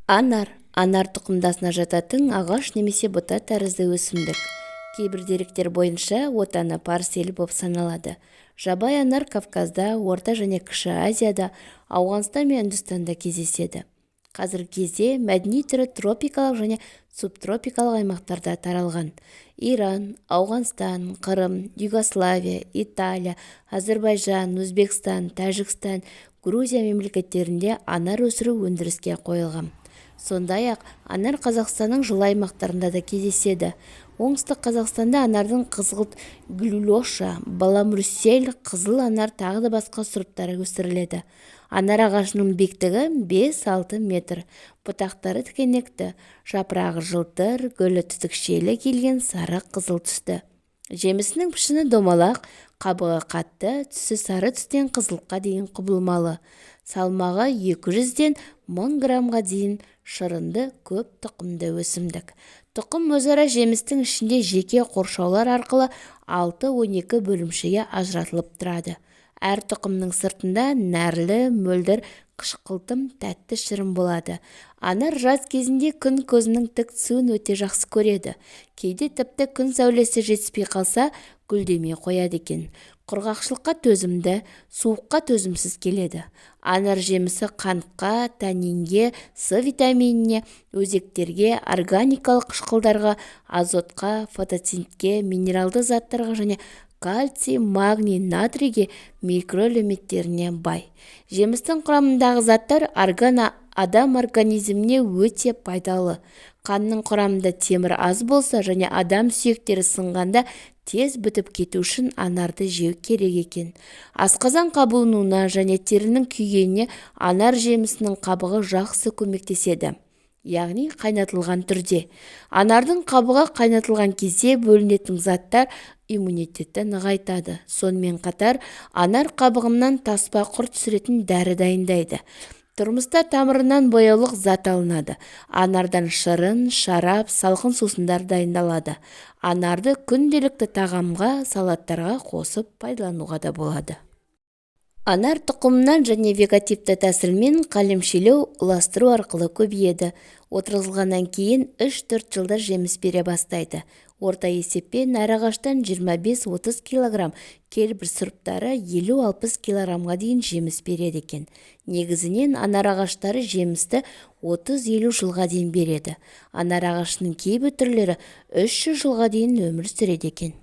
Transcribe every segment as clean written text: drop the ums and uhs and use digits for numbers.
Анар тұқымдасына жататын ағаш немесе бұта тәрізді өсімдік. Кейбір деректер бойынша отаны парсель болып саналады. Жабай анар Кавказда, Орта және Кіші Азияда, Ауғанстан мен Үндістанда кездеседі. Қазіргі кезде мәдени түрі тропикалық және субтропикалық аймақтарда таралған. Иран, Ауғанстан, Қырым, Югославия, Италия, Азербайжан, Өзбекстан, Тәжікстан, Грузия мемлекеттерінде анар өсіру өндіріске қойылған. Сондай-ақ анар Қазақстанның жылы аймақтарында да кездеседі. Оңтүстік Қазақстанда анардың қызғылт глюлоша, баламрюссель, қызыл анар тағы да басқа сұрыптары өсіріледі. Анар ағашының биіктігі 5-6 метр. Бұтақтары тікенекті, жапырағы жылтыр, гүлі түтікшелі келген сары қызыл түсті. Жемісінің пішіні домалақ, қабығы қатты, түсі сары түстен қызылға дейін құбылмалы. Салмағы 200-ден 1000 граммға дейін, шырынды көп тұқымды өсімдік. Тұқым өзара жемістің ішінде жеке қоршаулар арқылы 6-12 бөлімшеге ажыратылып тұрады. Әр тұқымның сыртында нәрлі, мөлдір, қышқылтым, тәтті шырын болады. Анар жаз кезінде күн көзінің тік түсуін өте жақсы көреді. Кейде тіпті күн сәулесі жетіспей қалса, гүлдемей қояды екен. Құрғақшылыққа төзімді, суыққа төзімсіз келеді. Анар жемісі қантқа, танинге, С витаминіне, өзектерге, органикалық қышқылдарға, азотқа, фотосинтезге, минералды заттарға және кальций, магний, натрийге, микроэлементтеріне бай. Жемістің құрамындағы заттар адам организміне өте пайдалы. Қанның құрамында темір аз болса және адам сүйектері сынғанда тез бітіп кету үшін анарды жеу керек екен. Асқазан қабынуына және терінің күйгеніне анар жемісінің қабығы жақсы көмектеседі. Яғни қайнатылған түрде. Анардың қабығы қайнатылған кезде бөлінетін заттар иммунитетті нығайтады. Сонымен қатар анар қабығынан таспа құрт түсіретін дәрі дайындайды. Тұрмыста тамырынан бояулық зат алынады. Анардан шырын, шарап, салқын сусындар дайындалады. Анарды күнделікті тағамға, салаттарға қосып пайдалануға да болады. Анар тұқымынан және вегетативті тәсілмен қалемшелеу, ұластыру арқылы көбейеді. Отырғызылғаннан кейін 3-4 жылда жеміс бере бастайды. Орта есеппен әр ағаштан 25-30 кг, кейбір сұрыптары 50-60 кг дейін жеміс береді екен. Негізінен анар ағаштары жемісті 30-50 жылға дейін береді. Анар ағашының кейбір түрлері 300 жылға дейін өмір сүреді екен.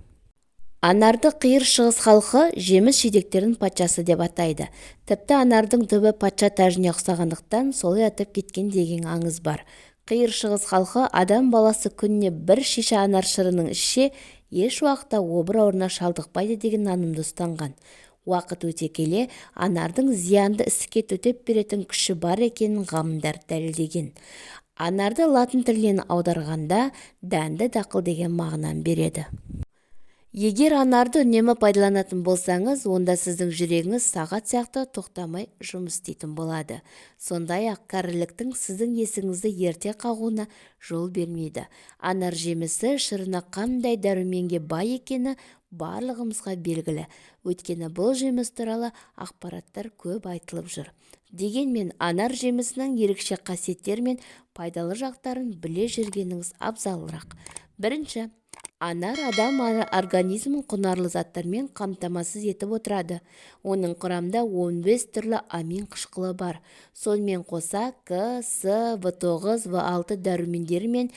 Анарды қиыр шығыс халқы жеміс жидектердің патшасы деп атайды. Тіпті анардың түбі патша тәжіне ұқсағандықтан солай атап кеткен деген аңыз бар. Қиыр шығыс халқы адам баласы күніне бір шиша анар шырынын ішсе, еш уақытта обыр ауруына шалдықпайды деген нанымды ұстанған. Уақыт өте келе анардың зиянды ісікке төтеп беретін күші бар екенін ғалымдар дәлелдеген. Анарды латын тілінен аударғанда дәнді дақыл деген мағынаны береді. Егер анарды үнемі пайдаланатын болсаңыз, онда сіздің жүрегіңіз сағат сияқты тоқтамай жұмыс істейтін болады. Сондай-ақ кәріліктің сіздің есіңізді ерте қағуына жол бермейді. Анар жемісі шырыны қандай дәруменге бай екені барлығымызға белгілі. Өйткені бұл жеміс туралы ақпараттар көп айтылып жүр. Дегенмен анар жемісінің ерекше қасиеттері мен пайдалы жақтарын біле жүргеніңіз абзалырақ. Бірінші, анар адам организмін құнарлы заттармен қамтамасыз етіп отырады. Оның құрамында 15 түрлі амин қышқылы бар. Сонымен қоса К, С, В9, В6 дәрумендері мен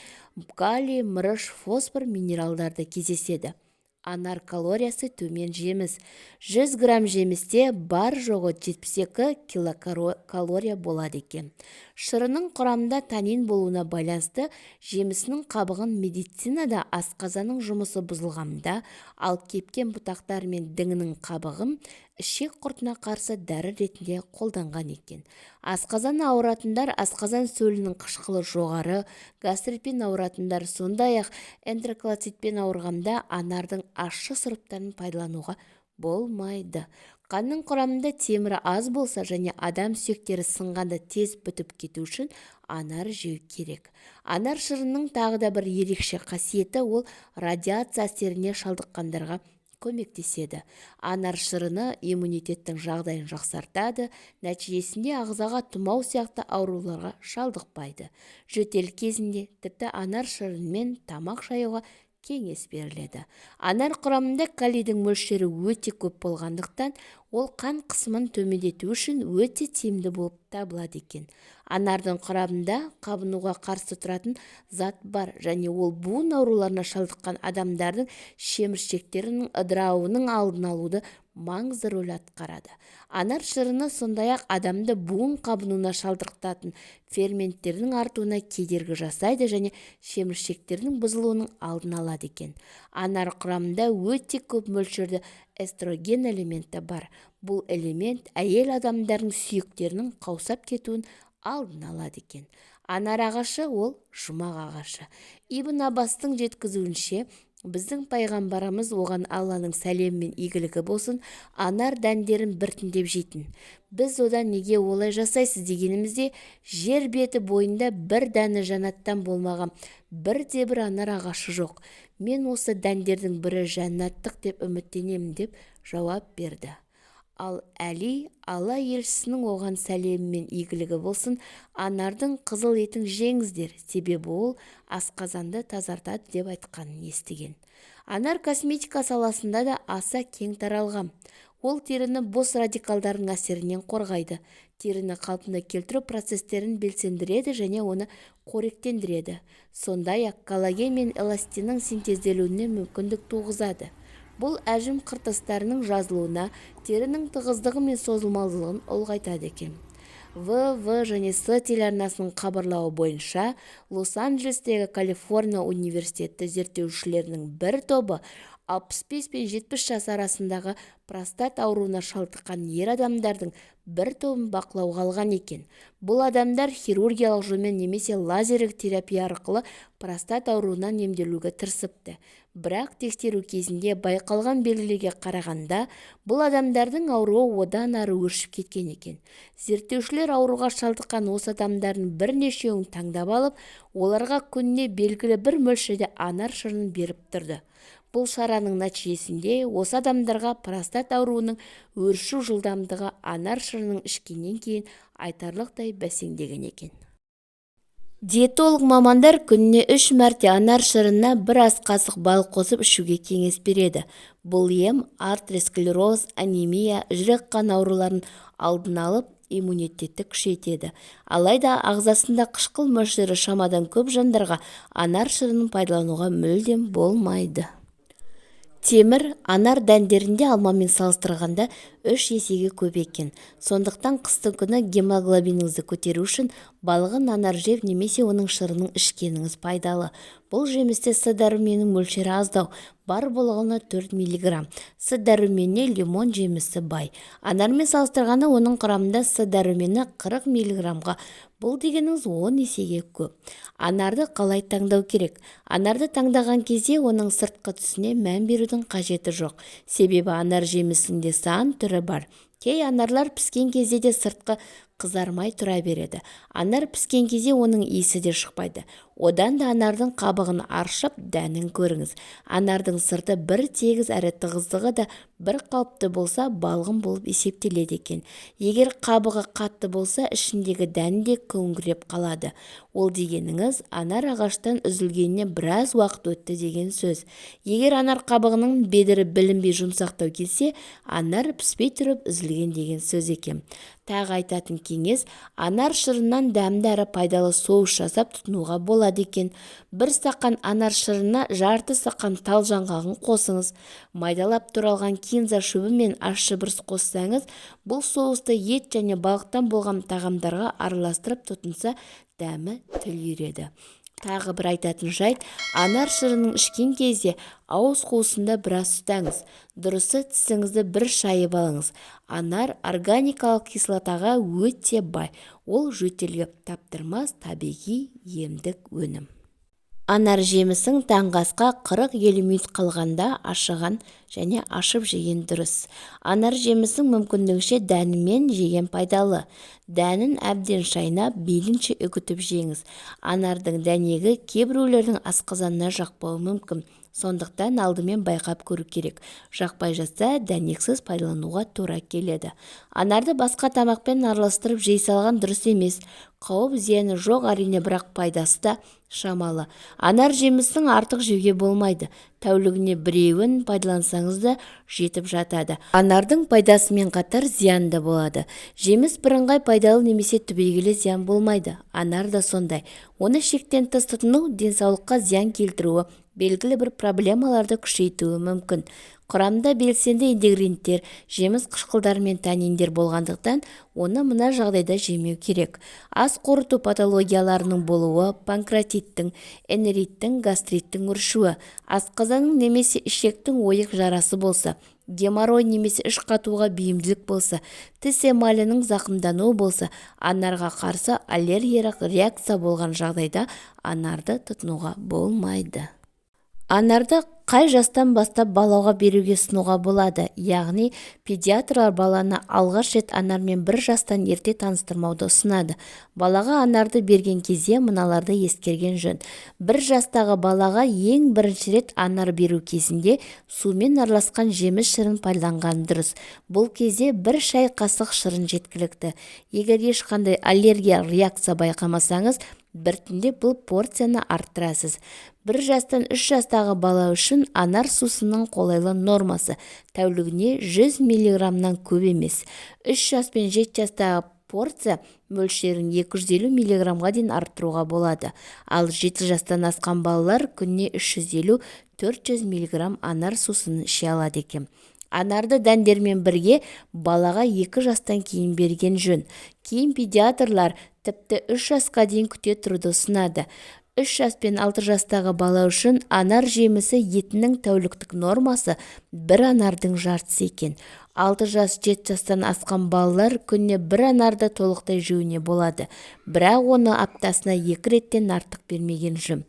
калий, мырыш, фосфор минералдарды кездеседі. Анар калориясы төмен жеміс. 100 грамм жемісте бар жоғы 72 килокалория болады екен. Шырының құрамында танин болуына байланысты жемісінің қабығын медицинада асқазанның жұмысы бұзылғанда, ал кепкен бұтақтар мен діңінің қабығын ішек құртына қарсы дәрі ретінде қолданған екен. Асқазан ауыратындар асқазан сөлінің қышқылы жоғары, гастритпен ауыратындар сондай-ақ энтероцитпен ауырғанда анардың ащы сұрыптарын пайдалануға болмайды. Қанның құрамында темірі аз болса және адам сүйектері сынғанда тез бітіп кету үшін анар жеу керек. Анар шырынның тағы да бір ерекше қасиеті ол радиация әсеріне шалдыққандарға көмектеседі. Анар шырыны иммунитеттің жағдайын жақсартады, нәтижесінде ағзаға тұмау сияқты ауруларға шалдықпайды. Жөтел кезінде тіпті анар шырынымен тамақ жаюға кеңес беріледі. Анар құрамында калийдің мөлшері өте көп болғандықтан, ол қан қысымын төмендету үшін өте тиімді болып табылады екен. Анардың құрамында қабынуға қарсы тұратын зат бар және ол буын ауруларына шалдыққан адамдардың шеміршектерінің ыдырауының алдын алуды маңызды рөл атқарады. Анар шырыны сондай-ақ адамды буын қабынуына шалдықтыратын ферменттердің артуына кедергі жасайды және шеміршектердің бұзылуының алдын алады екен. Анар құрамында өте көп мөлшерде эстроген элементі бар. Бұл элемент әйел адамдардың сүйектерінің қаусап кетуін алдын алады екен. Анар ағашы ол жұмақ ағашы. Ибн Аббастың жеткізуінше, біздің пайғамбарымыз оған Алланың сәлемі мен игілігі болсын, анар дәндерін біртіндеп жейтін. Біз одан неге олай жасайсыз дегенімізде, жер беті бойында бір дәні жаннаттан болмаған бірде-бір анар ағашы жоқ. Мен осы дәндердің бірі жәннаттық деп үміттенемін деп жауап берді. Ал Әли, Алла елшісінің оған сәлемі мен игілігі болсын, анардың қызыл етін жеңіздер, себебі ол асқазанды тазартады деп айтқанын естіген. Анар косметика саласында да аса кең таралған. Ол теріні бос радикалдардың әсерінен қорғайды. Теріні қалпына келтіру процестерін белсендіреді және оны қоректендіреді. Сондай-ақ коллаген мен эластиннің синтезделуіне мүмкіндік туғызады. Бұл әжім қыртыстарының жазылуына, терінің тығыздығы мен созылмалылығын ұлғайтады екен. В және С телеарнасының хабарлауы бойынша, Лос-Анджелестегі Калифорния университеті зерттеушілерінің бір тобы 65 пен 70 жас арасындағы простат ауруына шалдыққан ер адамдардың бір тобын бақылауға алған екен. Бұл адамдар хирургиялық жолмен немесе лазерлік терапия арқылы простат ауруынан емделуге тырысыпты. Бірақ тексеру кезінде байқалған белгілерге қарағанда, бұл адамдардың ауруы одан ары өршіп кеткен екен. Зерттеушілер ауруға шалдыққан осы адамдардың бірнешеуін таңдап алып, оларға күніне белгілі бір мөлшерде анар шырынын беріп тұрды. Бұл шараның нәтижесінде осы адамдарға простат ауруының өршу жылдамдығы анар шырынын ішкеннен кейін айтарлықтай бәсеңдеген екен. Диетолог мамандар күніне 3 мәрте анар шырынына бір ас қасық бал қосып ішуге кеңес береді. Бұл ем артеросклероз, анемия, жүрек қан ауруларын алдын алып, иммунитетті күшейтеді. Алайда ағзасында қышқыл мөлшері шамадан көп жандарға анар шырынын пайдалануға мүлдем болмайды. Темір анар дәндерінде алмамен салыстырғанда 3 есеге көп екен. Сондықтан қыстың күні гемоглобиніңізді көтеру үшін балығын анар жеп немесе оның шырынын ішкеніңіз пайдалы. Бұл жемісте С дәруменінің мөлшері аздау, бар болғаны 4 мг. С дәруменіне лимон жемісі бай. Анармен салыстырғанда оның құрамында С дәрумені 40 мг. Бұл дегеніңіз 10 есеге көп. Анарды қалай таңдау керек? Анарды таңдаған кезде оның сыртқы түсіне мән берудің қажеті жоқ. Себебі анар жемісінде сан түрі бар. Кей анарлар піскен кезде де сыртқы қызармай тұра береді. Анар піскен кезде оның иісі де шықпайды. Одан да анардың қабығын аршып, дәнін көріңіз. Анардың сырты бір тегіз әрі тығыздығы да бір қалыпты болса, балғын болып есептеледі екен. Егер қабығы қатты болса, ішіндегі дән де күңгіреп қалады. Ол дегеніңіз, анар ағаштан үзілгеніне біраз уақыт өтті деген сөз. Егер анар қабығының бедірі білінбей жұмсақтау келсе, анар піспей тұрып үзілген деген сөз екен. Тағы айтатын кеңес, анар шырынан дәмді әрі пайдалы соус жасап тұтынуға болады екен. Бір стақан анар шырына жарты стақан тал жаңғағын қосыңыз. Майдалап туралған кинза шөбі мен ащы бұрыс қоссаңыз, бұл соусты ет және балықтан болған тағамдарға араластырып тұтынса, дәмі тіл үйреді. Тағы бір айтатын жайт, анар шырынын ішкен кезде ауыз қуысында біраз ұстаңыз. Дұрысы тісіңізді бір шайып алыңыз. Анар органикалық кислотаға өте бай. Ол жөтелге таптырмас табиғи емдік өнім. Анар жемісін таңғы асқа 40-50 минут қалғанда ашыған және ашып жеген дұрыс. Анар жемісін мүмкіндігінше дәнімен жеген пайдалы. Дәнін әбден шайнап, мейлінше үгітіп жеңіз. Анардың дәнегі кейбіреулердің асқазанына жақпауы мүмкін. Сондықтан алдымен байқап көру керек. Жақпай жатса дәнексіз пайдалануға тура келеді. Анарды басқа тамақпен араластырып жей салған дұрыс емес. Қауіп зияны жоқ әрине, бірақ пайдасы да шамалы. Анар жемісін артық жеуге болмайды. Тәулігіне біреуін пайдалансаңыз да жетіп жатады. Анардың пайдасымен қатар зияны да болады. Жеміс бірыңғай пайдалы немесе түбегейлі зиян болмайды. Анар да сондай. Оны шектен тыс тұтыну денсаулыққа зиян келтіруі, белгілі бір проблемаларды күшейтуі мүмкін. Құрамында белсенді ингредиенттер, жеміс қышқылдары мен танниндер болғандықтан оны мына жағдайда жемеу керек. Ас қорыту патологияларының болуы, панкреатиттің, энериттің, гастриттің өршуі, асқазанның немесе ішектің ойық жарасы болса, геморрой немесе іш қатуға бейімділік болса, тіс эмалінің зақымдануы болса, анарға қарсы аллергиялық реакция болған жағдайда анарды тұтынуға болмайды. Анарды қай жастан бастап балаға беруге ұсынуға болады? Яғни педиатрлар баланы алғаш рет анармен 1 жастан ерте таныстырмауды ұсынады. Балаға анарды берген кезде мыналарды ескерген жөн. 1 жастағы балаға ең бірінші рет анар беру кезінде сумен араласқан жеміс шырын пайдаланған дұрыс. Бұл кезде 1 шай қасық шырын жеткілікті. Егер ешқандай аллергия реакция байқамасаңыз, біртіндеп бұл порцияны арттырасыз. 1 жастан 3 жастағы бала үшін анар сусының қолайлы нормасы тәулігіне 100 мг-нан көп емес. 3 жас пен 7 жастағы порция мөлшерін 250 мг-ға дейін арттыруға болады. Ал 7 жастан асқан балалар күніне 350-400 мг анар сусын іше алады екен. Анарды дәндермен бірге балаға 2 жастан кейін берген жөн. Кейін педиатрлар тіпті 3 жасқа дейін күте тұруды ұсынады. 3 жас пен 6 жастағы бала үшін анар жемісі етінің тәуліктік нормасы 1 анардың жартысы екен. 6 жас 7 жастан асқан балалар күніне 1 анарды толықтай жеуіне болады. Бірақ оны аптасына 2 реттен артық бермеген жөн.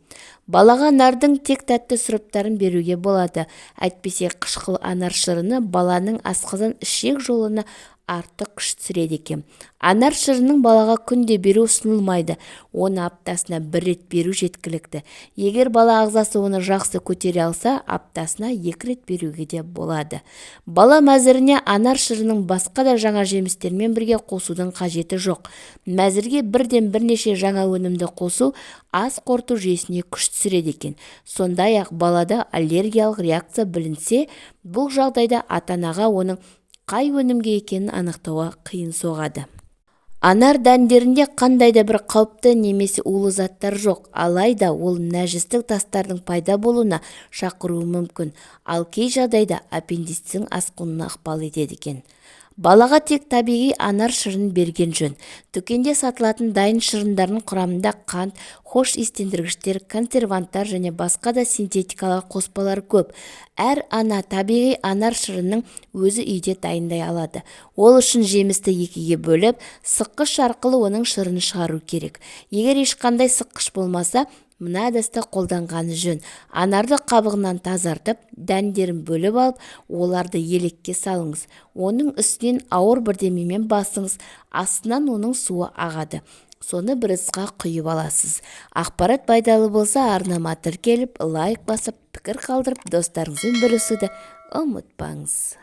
Балаға анардың тек тәтті сұрыптарын беруге болады. Әйтпесе қышқыл анар шырыны баланың асқазан ішек жолына артық күш түсіреді екен. Анар шырының балаға күнде беру ұсынылмайды. Оны аптасына 1 рет беру жеткілікті. Егер бала ағзасы оны жақсы көтере алса, аптасына 2 рет беруге де болады. Бала мәзіріне анар шырының басқа да жаңа жемістермен бірге қосудың қажеті жоқ. Мәзірге бірден бірнеше жаңа өнімді қосу ас қорыту жүйесіне күш түсіреді екен. Сондай-ақ балада аллергиялық реакция білінсе, бұл жағдайда ата-анаға оның қай өнімге екенін анықтауға қиын соғады. Анар дәндерінде қандай да бір қауіпті немесе улы заттар жоқ, алайда ол нәжістік тастардың пайда болуына шақыруы мүмкін, ал кей жағдайда аппендицитің асқынуына ықпал етеді екен. Балаға тек табиғи анар шырын берген жөн. Дүкенде сатылатын дайын шырындардың құрамында қант, хош иістендіргіштер, консерванттар және басқа да синтетикалық қоспалар көп. Әр ана табиғи анар шырынның өзі үйде дайындай алады. Ол үшін жемісті 2-ге бөліп, сыққыш арқылы оның шырын шығару керек. Егер ешқандай сыққыш болмаса, мына әдісті қолданғаны жөн. Анарды қабығынан тазартып, дәндерін бөліп алып, оларды елекке салыңыз. Оның үстінен ауыр бірдемемен басыңыз, астынан оның суы ағады. Соны бір ыдысқа құйып аласыз. Ақпарат пайдалы болса, арнама тіркеліп, лайк басып, пікір қалдырып, достарыңызбен бөлісуді ұмытпаңыз.